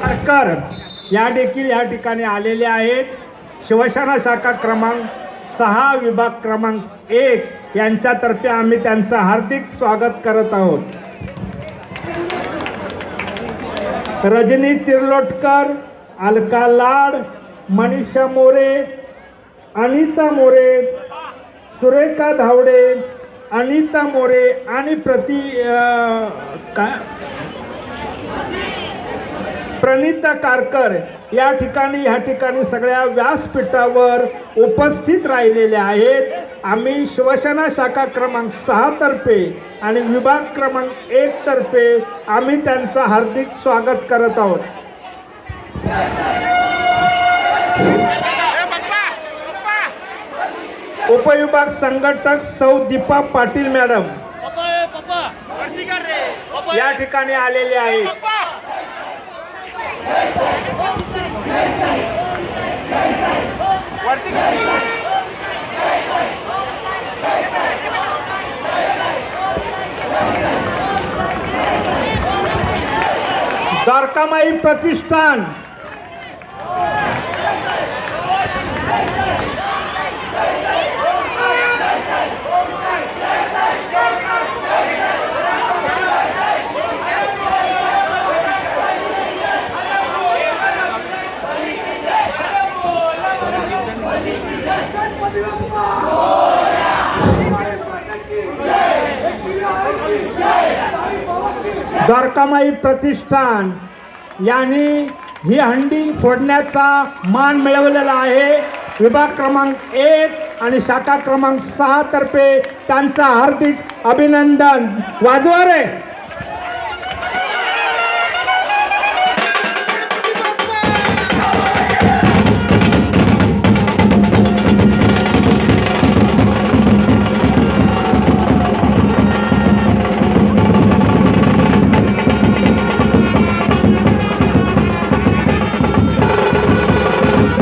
सरकार या देखील या ठिकाणी आलेले आहेत। शिवसेना शाखा क्रमांक 6 विभाग क्रमांक 1 यांच्यातर्फे आम्ही त्यांचं हार्दिक स्वागत करत आहोत। रजनी तिर्लोटकर, अलका लाड, मनीषा मोरे, अनिता मोरे, सुरेखा धावडे, अनिता मोरे आणि प्रणिता कारकर या ठिकाणी सगळ्या व्यासपीठावर उपस्थित राहिलेले आहेत। आम्ही शिवसेना शाखा क्रमांक 6 तर्फे आणि विभाग क्रमांक 1 तर्फे आम्ही त्यांचं हार्दिक स्वागत करत आहोत। उपविभाग संघटक सौ दीपा पाटील मॅडम या ठिकाणी आलेले आहेत। द्वारकामाई प्रतिष्ठान द्वारकामाई प्रतिष्ठान यांनी ही हंडी फोडण्याचा मान मिळवलेला आहे। विभाग क्रमांक 1 आणि शाखा क्रमांक 6 तर्फे त्यांचा हार्दिक अभिनंदन। वाजवा रे।